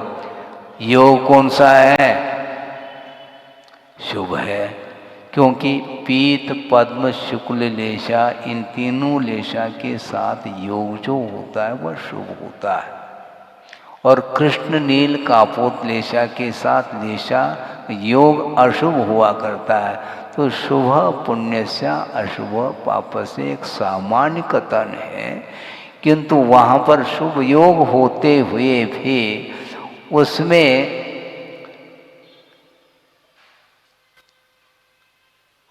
योग कौन सा है? शुभ है। क्योंकि पीत पद्म शुक्ल लेशा, इन तीनों लेशा के साथ योग जो होता है वह शुभ होता है। और कृष्ण नील कापोत लेशा के साथ लेशा योग अशुभ हुआ करता है। तो शुभ पुण्यस्या अशुभ पापस्य एक सामान्य कथन है, किंतु वहाँ पर शुभ योग होते हुए भी उसमें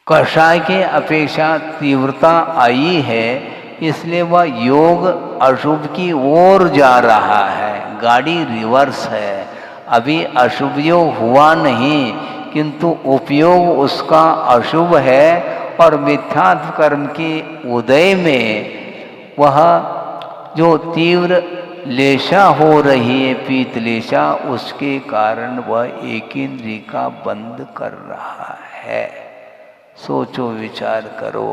कषाय के अपेक्षा तीव्रता आई है, इसलिए वह योग अशुभ की ओर जा रहा है। गाड़ी रिवर्स है, अभी अशुभ योग हुआ नहीं, किंतु उपयोग उसका अशुभ है। और मिथ्यात्व कर्म के उदय में वह जो तीव्र लेशा हो रही है, पीत लेशा, उसके कारण वह एक इंद्रिय का बंद कर रहा है। सोचो, विचार करो।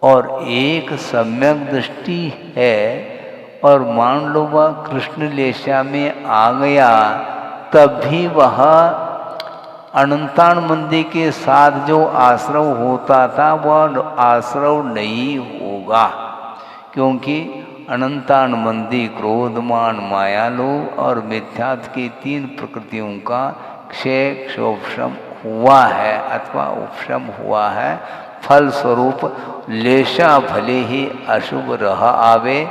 और एक सम्यक दृष्टि है, और मान लो वह कृष्ण लेशा में आ गया, तब भी वह अनंतान मंदिर के साथ जो आश्रव होता था वह आश्रव नहीं होगा, क्योंकि अनंतान मंदिर क्रोधमान मायालोभ और मिथ्यात्व की तीन प्रकृतियों का क्षय क्षोभशम हुआ है अथवा उपशम हुआ है। फल स्वरूप लेशा भले ही अशुभ रह आवे,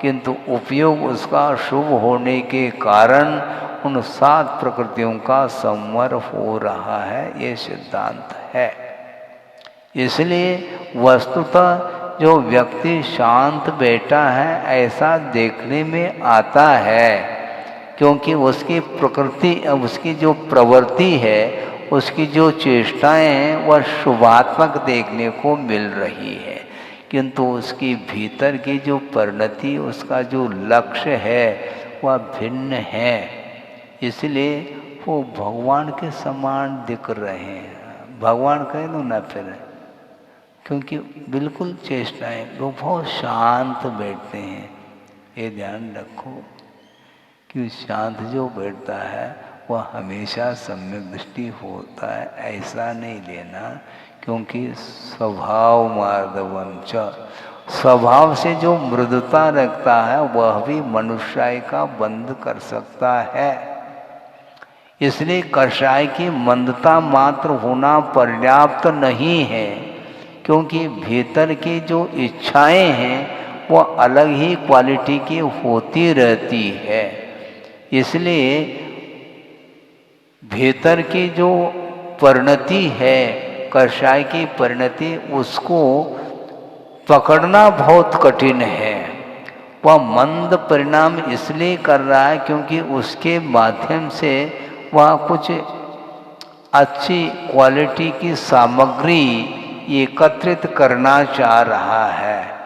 किंतु उपयोग उसका शुभ होने के कारण उन 7 प्रकृतियों का संवर हो रहा है, ये सिद्धांत है। इसलिए वस्तुतः जो व्यक्ति शांत बैठा है ऐसा देखने में आता है, क्योंकि उसकी प्रकृति, उसकी जो प्रवृत्ति है, उसकी जो चेष्टाएं हैं वह शुभात्मक देखने को मिल रही है, किंतु उसकी भीतर की जो परिणति, उसका जो लक्ष्य है वह भिन्न है। इसलिए वो भगवान के समान दिख रहे हैं। भगवान कह दो ना फिर, क्योंकि बिल्कुल चेष्टाएं, वो बहुत शांत बैठते हैं। ये ध्यान रखो कि शांत जो बैठता है वह हमेशा सम्यक दृष्टि होता है, ऐसा नहीं लेना। क्योंकि स्वभाव मार्दवंच, स्वभाव से जो मृदुता रखता है वह भी मनुष्य का बंध कर सकता है। इसलिए कषाय की मंदता मात्र होना पर्याप्त नहीं है, क्योंकि भीतर की जो इच्छाएं हैं वह अलग ही क्वालिटी की होती रहती है। इसलिए भीतर की जो परिणति है, कषाय की परिणति, उसको पकड़ना बहुत कठिन है। वह मंद परिणाम इसलिए कर रहा है क्योंकि उसके माध्यम से वह कुछ अच्छी क्वालिटी की सामग्री एकत्रित करना चाह रहा है।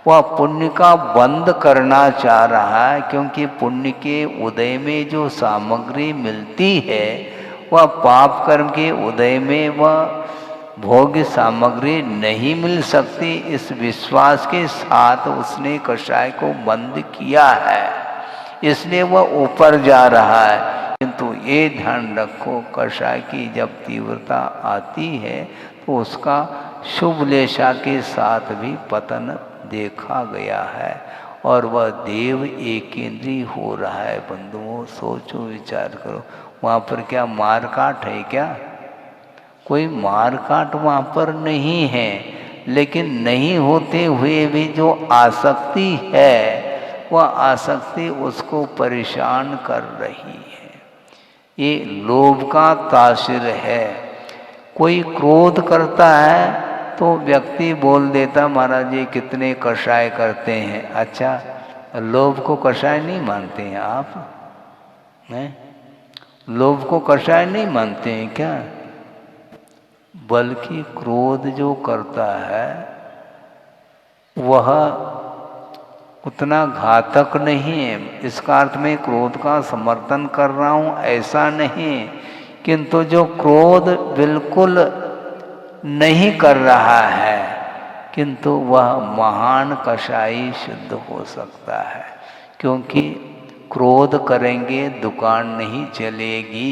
वह पुण्य का बंद करना चाह रहा है, क्योंकि पुण्य के उदय में जो सामग्री मिलती है वह पाप कर्म के उदय में वह भोग्य सामग्री नहीं मिल सकती। इस विश्वास के साथ उसने कषाय को बंद किया है, इसलिए वह ऊपर जा रहा है। किंतु ये ध्यान रखो, कषाय की जब तीव्रता आती है तो उसका शुभ लेशा के साथ भी पतन देखा गया है, और वह देव एकेंद्रीय हो रहा है। बंधुओं, सोचो, विचार करो, वहाँ पर क्या मार काट है? क्या कोई मार काट वहाँ पर नहीं है, लेकिन नहीं होते हुए भी जो आसक्ति है वह आसक्ति उसको परेशान कर रही है। ये लोभ का तासिर है। कोई क्रोध करता है तो व्यक्ति बोल देता, महाराज ये कितने कषाय करते हैं। अच्छा, लोभ को कषाय नहीं मानते हैं आप? हैं? लोभ को कषाय नहीं मानते हैं क्या? बल्कि क्रोध जो करता है वह उतना घातक नहीं है। इसका अर्थ में क्रोध का समर्थन कर रहा हूँ ऐसा नहीं, किंतु जो क्रोध बिल्कुल नहीं कर रहा है, किंतु वह महान कषाई सिद्ध हो सकता है। क्योंकि क्रोध करेंगे दुकान नहीं चलेगी,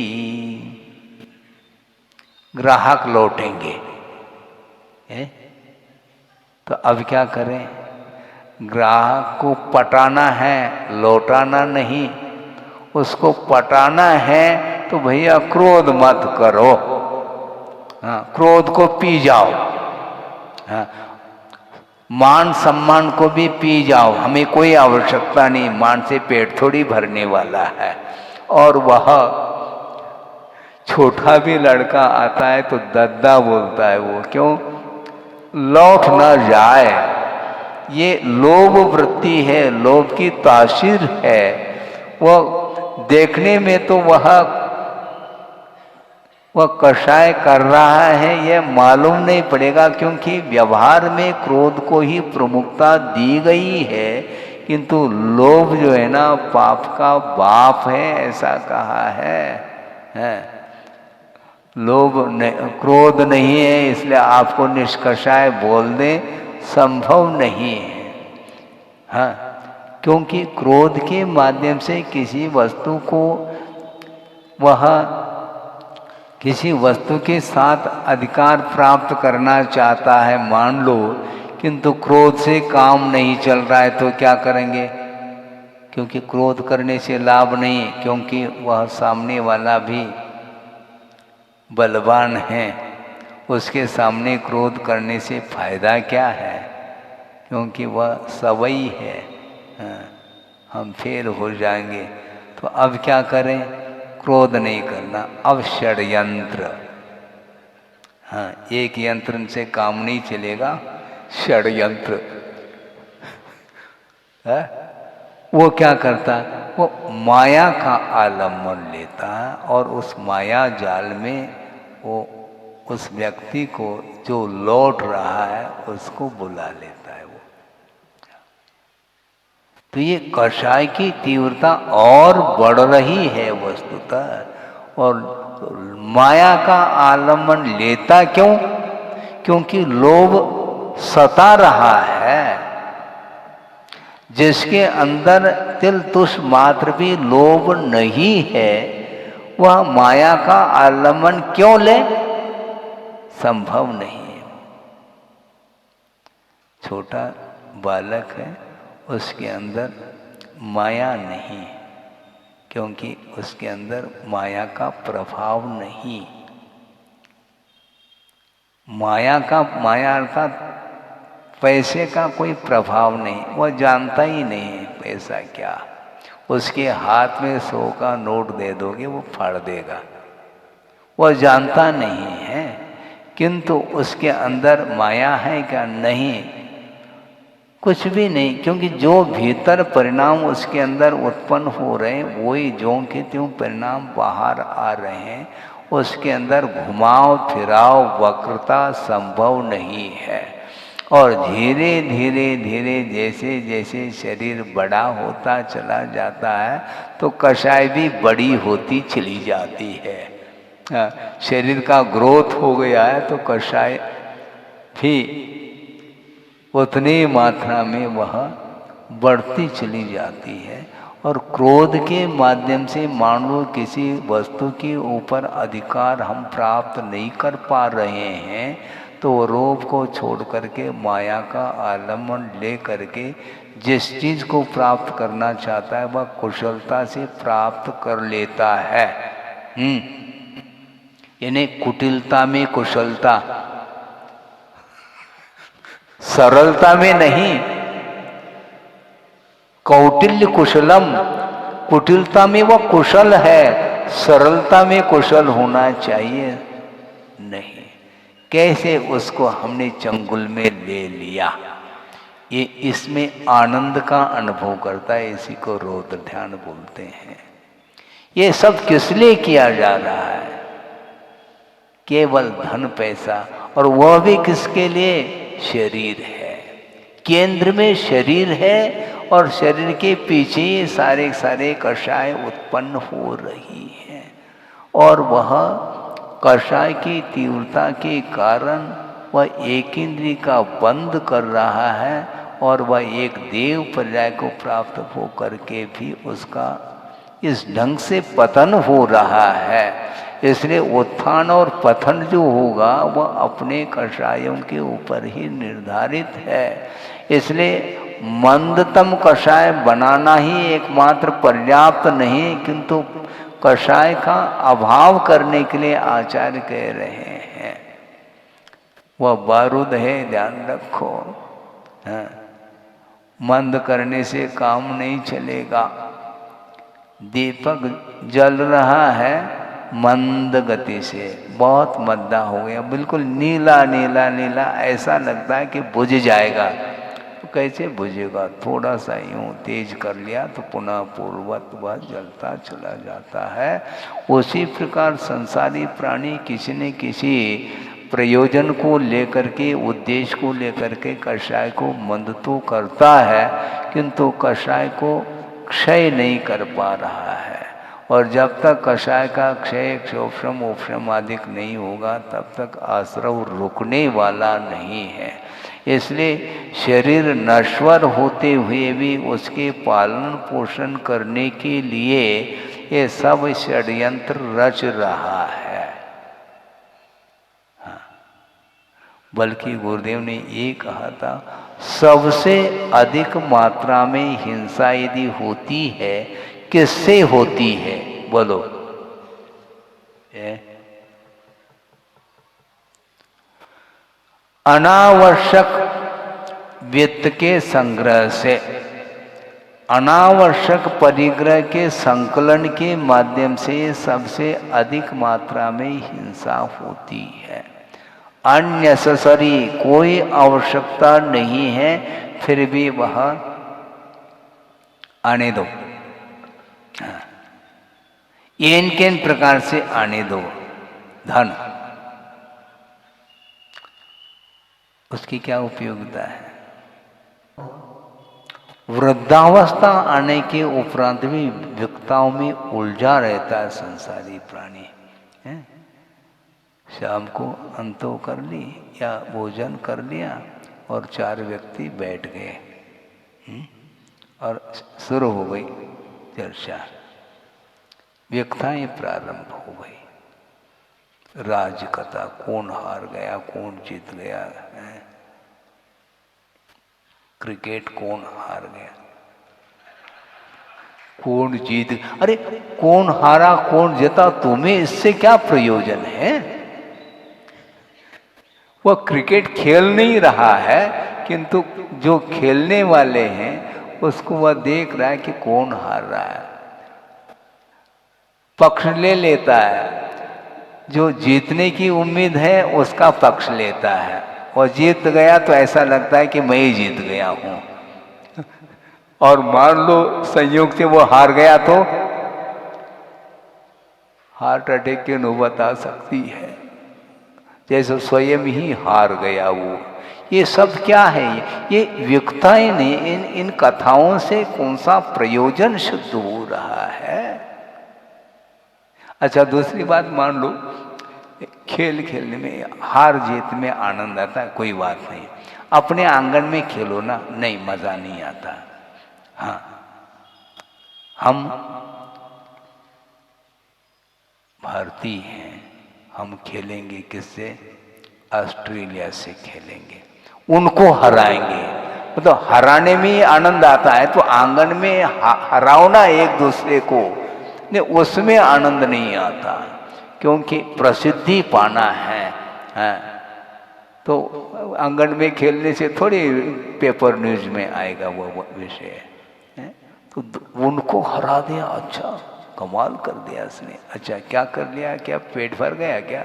ग्राहक लौटेंगे। है? तो अब क्या करें? ग्राहक को पटाना है, लौटाना नहीं। उसको पटाना है तो भैया क्रोध मत करो, हाँ, क्रोध को पी जाओ, हाँ, मान सम्मान को भी पी जाओ, हमें कोई आवश्यकता नहीं, मान से पेट थोड़ी भरने वाला है। और वह छोटा भी लड़का आता है तो दद्दा बोलता है, वो क्यों? लौट ना जाए। ये लोभ वृत्ति है, लोभ की तासीर है। वह देखने में तो वह कषाय कर रहा है यह मालूम नहीं पड़ेगा, क्योंकि व्यवहार में क्रोध को ही प्रमुखता दी गई है। किंतु लोभ जो है ना, पाप का बाप है, ऐसा कहा है? लोभ नहीं, क्रोध नहीं है इसलिए आपको निष्कषाय बोल दें, संभव नहीं है। हाँ, क्योंकि क्रोध के माध्यम से किसी वस्तु को वह किसी वस्तु के साथ अधिकार प्राप्त करना चाहता है, मान लो, किंतु क्रोध से काम नहीं चल रहा है तो क्या करेंगे? क्योंकि क्रोध करने से लाभ नहीं, क्योंकि वह सामने वाला भी बलवान है, उसके सामने क्रोध करने से फायदा क्या है? क्योंकि वह सवई है, हम फेल हो जाएंगे। तो अब क्या करें? क्रोध नहीं करना। अब षड्यंत्र, हाँ, एक यंत्र से काम नहीं चलेगा, षड्यंत्र है? वो क्या करता है? वो माया का आलम्बन लेता है और उस माया जाल में वो उस व्यक्ति को जो लौट रहा है उसको बुला लेता है वो। तो ये कषाय की तीव्रता और बढ़ रही है वस्तुतः। और माया का आलम्बन लेता क्यों? क्योंकि लोभ सता रहा है। जिसके अंदर तिल तुष मात्र भी लोभ नहीं है, वह माया का आलम्बन क्यों ले? संभव नहीं है। छोटा बालक है, उसके अंदर माया नहीं, क्योंकि उसके अंदर माया का प्रभाव नहीं। माया अर्थात पैसे का कोई प्रभाव नहीं, वह जानता ही नहीं है पैसा क्या। उसके हाथ में 100 का नोट दे दोगे वो फाड़ देगा, वह जानता नहीं है। किंतु उसके अंदर माया है क्या? नहीं, कुछ भी नहीं, क्योंकि जो भीतर परिणाम उसके अंदर उत्पन्न हो रहे हैं वही ज्यों के त्यों परिणाम बाहर आ रहे हैं। उसके अंदर घुमाव फिराव वक्रता संभव नहीं है। और धीरे धीरे जैसे जैसे शरीर बड़ा होता चला जाता है तो कषाय भी बड़ी होती चली जाती है। शरीर का ग्रोथ हो गया है तो कषाय भी उतनी मात्रा में वह बढ़ती चली जाती है। और क्रोध के माध्यम से मान लो किसी वस्तु के ऊपर अधिकार हम प्राप्त नहीं कर पा रहे हैं, तो लोभ को छोड़ करके माया का आलम्बन ले करके जिस चीज को प्राप्त करना चाहता है वह कुशलता से प्राप्त कर लेता है। यानी कुटिलता में कुशलता, सरलता में नहीं। कौटिल्य कुशलम, कुटिलता में वह कुशल है, सरलता में कुशल होना चाहिए नहीं। कैसे उसको हमने चंगुल में ले लिया, ये इसमें आनंद का अनुभव करता है, इसी को रोद ध्यान बोलते हैं। ये सब किस लिए किया जा रहा है? केवल धन पैसा, और वह भी किसके लिए? शरीर है, केंद्र में शरीर है और शरीर के पीछे सारे कषाय उत्पन्न हो रही हैं। और वह कषाय की तीव्रता के कारण वह एक इंद्रिय का बंद कर रहा है और वह एक देव पर्याय को प्राप्त हो करके भी उसका इस ढंग से पतन हो रहा है। इसलिए उत्थान और पतन जो होगा वह अपने कषायों के ऊपर ही निर्धारित है। इसलिए मंदतम कषाय बनाना ही एकमात्र पर्याप्त नहीं, किंतु कषाय का अभाव करने के लिए आचार्य कह रहे हैं। वह बारूद है, ध्यान रखो। हाँ, मंद करने से काम नहीं चलेगा। दीपक जल रहा है मंद गति से, बहुत मद्दा हो गया, बिल्कुल नीला नीला नीला, ऐसा लगता है कि बुझ जाएगा। तो कैसे बुझेगा? थोड़ा सा यूं तेज कर लिया तो पुनः पूर्ववत वह जलता चला जाता है। उसी प्रकार संसारी प्राणी किसी न किसी प्रयोजन को लेकर के, उद्देश्य को लेकर के कषाय को मंद तो करता है, किंतु कषाय को क्षय नहीं कर पा रहा है। और जब तक कषाय का क्षय, क्षोभ्रम उपशम आदि नहीं होगा, तब तक आश्रव रुकने वाला नहीं है। इसलिए शरीर नश्वर होते हुए भी उसके पालन पोषण करने के लिए ये सब षड्यंत्र रच रहा है। हाँ। बल्कि गुरुदेव ने ये कहा था, सबसे अधिक मात्रा में हिंसा यदि होती है, किससे होती है? बोलो। अनावश्यक वित्त के संग्रह से, अनावश्यक परिग्रह के संकलन के माध्यम से सबसे अधिक मात्रा में हिंसा होती है। अननेसेसरी, कोई आवश्यकता नहीं है, फिर भी वह आने दो। इन किन प्रकार से आने दो? धन, उसकी क्या उपयोगिता है? वृद्धावस्था आने के उपरांत भी विकताओं में उलझा रहता है संसारी प्राणी। शाम को अंतो कर ली या भोजन कर लिया और 4 व्यक्ति बैठ गए और शुरू हो गई चर्चा, व्यक्ताएं प्रारंभ हो गई। राजकथा, कौन हार गया, कौन जीत गया, क्रिकेट कौन हार गया, कौन जीत, अरे कौन हारा कौन जीता, तुम्हें इससे क्या प्रयोजन है? वह क्रिकेट खेल नहीं रहा है, किंतु जो खेलने वाले हैं उसको वह देख रहा है कि कौन हार रहा है, पक्ष ले लेता है। जो जीतने की उम्मीद है उसका पक्ष लेता है, और जीत गया तो ऐसा लगता है कि मैं ही जीत गया हूं। और मान लो संयोग से वो हार गया तो हार्ट अटैक की नौबत आ सकती है, जैसे स्वयं ही हार गया वो। ये सब क्या है? ये व्यक्ताएं ने इन कथाओं से कौन सा प्रयोजन सिद्ध हो रहा है? अच्छा, दूसरी बात, मान लो खेल खेलने में हार जीत में आनंद आता है, कोई बात नहीं, अपने आंगन में खेलो ना, नहीं मजा नहीं आता। हाँ, हम भारतीय हैं, हम खेलेंगे किससे? ऑस्ट्रेलिया से खेलेंगे, उनको हराएंगे, मतलब हराने में ही आनंद आता है। तो आंगन में हराओ ना एक दूसरे को, नहीं उसमें आनंद नहीं आता, क्योंकि प्रसिद्धि पाना है। तो आंगन में खेलने से थोड़ी पेपर न्यूज में आएगा वो विषय। तो उनको हरा दिया, अच्छा कमाल कर दिया इसने, अच्छा क्या कर लिया, क्या पेट भर गया क्या?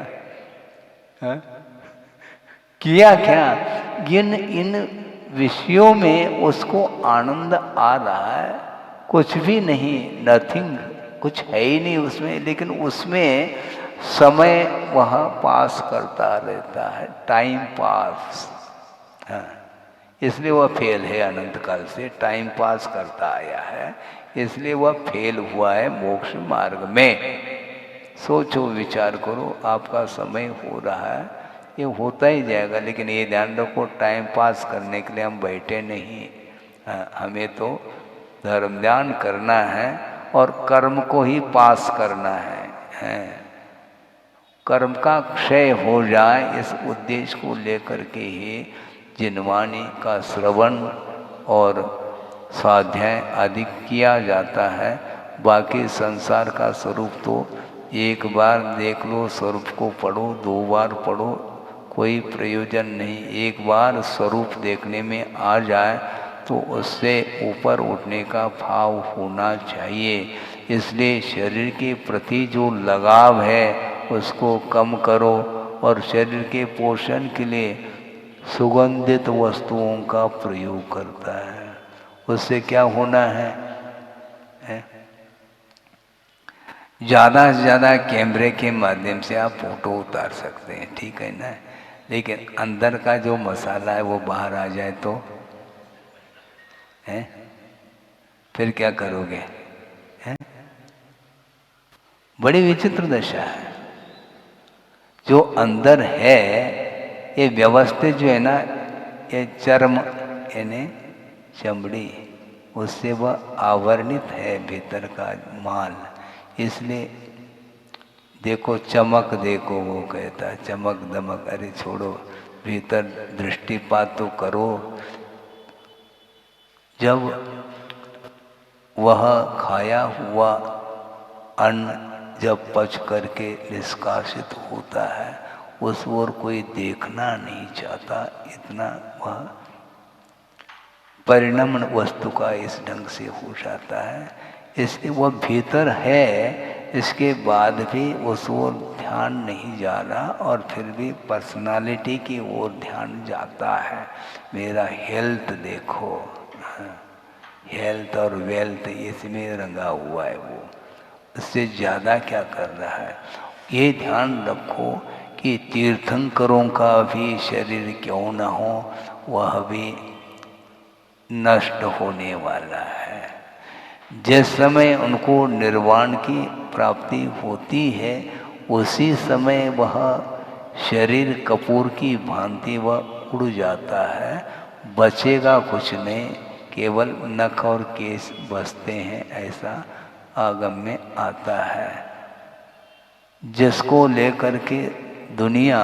किया क्या? इन विषयों में उसको आनंद आ रहा है, कुछ भी नहीं, नथिंग, कुछ है ही नहीं उसमें, लेकिन उसमें समय वह पास करता रहता है, टाइम पास। हाँ, इसलिए वह फेल है, अनंत काल से टाइम पास करता आया है, इसलिए वह फेल हुआ है मोक्ष मार्ग में। सोचो, विचार करो, आपका समय हो रहा है, ये होता ही जाएगा, लेकिन ये ध्यान रखो, टाइम पास करने के लिए हम बैठे नहीं। हमें तो धर्म ध्यान करना है और कर्म को ही पास करना है। कर्म का क्षय हो जाए इस उद्देश्य को लेकर के ही जिनवाणी का श्रवण और स्वाध्याय आदि किया जाता है। बाकी संसार का स्वरूप तो एक बार देख लो, स्वरूप को पढ़ो, 2 बार पढ़ो, कोई प्रयोजन नहीं। एक बार स्वरूप देखने में आ जाए तो उससे ऊपर उठने का भाव होना चाहिए। इसलिए शरीर के प्रति जो लगाव है उसको कम करो और शरीर के पोषण के लिए सुगंधित वस्तुओं का प्रयोग करता है। उससे क्या होना है? ज़्यादा से ज़्यादा कैमरे के माध्यम से आप फोटो उतार सकते हैं, ठीक है ना, लेकिन अंदर का जो मसाला है वो बाहर आ जाए तो है, फिर क्या करोगे? है? बड़ी विचित्र दशा है। जो अंदर है ये व्यवस्थित जो है ना, ये चर्म यानी चमड़ी, उससे वह आवरणित है भीतर का माल। इसलिए देखो चमक देखो, वो कहता है चमक दमक, अरे छोड़ो, भीतर दृष्टिपात तो करो। जब वह खाया हुआ अन्न जब पच करके निष्कासित होता है उस ओर कोई देखना नहीं चाहता, इतना वह परिणमन वस्तु का इस ढंग से हो जाता है। इसलिए वह भीतर है, इसके बाद भी उस ओर ध्यान नहीं जा रहा और फिर भी पर्सनालिटी की ओर ध्यान जाता है। मेरा हेल्थ देखो, हेल्थ और वेल्थ इसमें रंगा हुआ है वो, इससे ज़्यादा क्या कर रहा है? ये ध्यान रखो कि तीर्थंकरों का भी शरीर क्यों न हो, वह भी नष्ट होने वाला है। जिस समय उनको निर्वाण की प्राप्ति होती है उसी समय वह शरीर कपूर की भांति वह उड़ जाता है, बचेगा कुछ नहीं, केवल नख और केश बचते हैं, ऐसा आगम में आता है। जिसको लेकर के दुनिया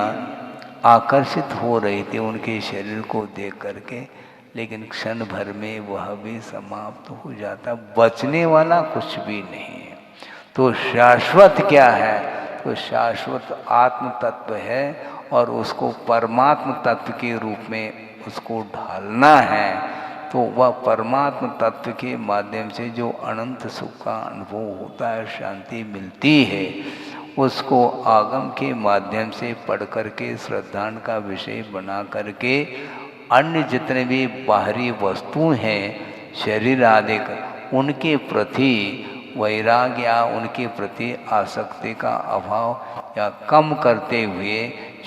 आकर्षित हो रही थी उनके शरीर को देख करके, लेकिन क्षण भर में वह भी समाप्त हो जाता, बचने वाला कुछ भी नहीं है। तो शाश्वत क्या है? तो शाश्वत आत्म तत्व है और उसको परमात्म तत्व के रूप में उसको ढालना है। तो वह परमात्म तत्व के माध्यम से जो अनंत सुख का अनुभव होता है, शांति मिलती है, उसको आगम के माध्यम से पढ़ करके श्रद्धान का विषय बना करके अन्य जितने भी बाहरी वस्तु हैं शरीर आदि, उनके प्रति वैराग्य या उनके प्रति आसक्ति का अभाव या कम करते हुए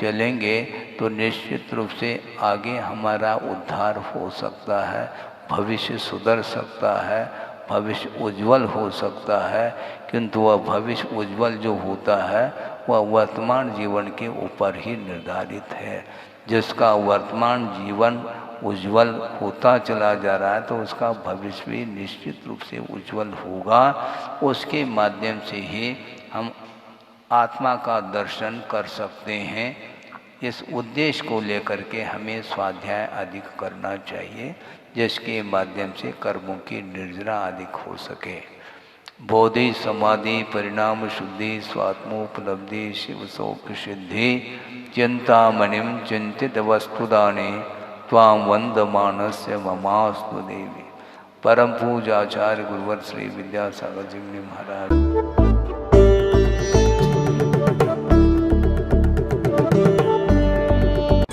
चलेंगे तो निश्चित रूप से आगे हमारा उद्धार हो सकता है, भविष्य सुधर सकता है, भविष्य उज्जवल हो सकता है। किंतु वह भविष्य उज्जवल जो होता है वह वर्तमान जीवन के ऊपर ही निर्धारित है। जिसका वर्तमान जीवन उज्जवल होता चला जा रहा है तो उसका भविष्य भी निश्चित रूप से उज्जवल होगा। उसके माध्यम से ही हम आत्मा का दर्शन कर सकते हैं। इस उद्देश्य को लेकर के हमें स्वाध्याय आदि करना चाहिए, जिसके माध्यम से कर्मों की निर्जरा आदि हो सके। बोधि समाधि परिणाम शुद्धि स्वात्मोपलब्धि शिव शोक सिद्धि चिंतामणिम चिंतित वस्तुदाने त्वां वंदमानस्य ममास्तु देवी। परम पूजाचार्य गुरुवर श्री विद्यासागर जी महाराज।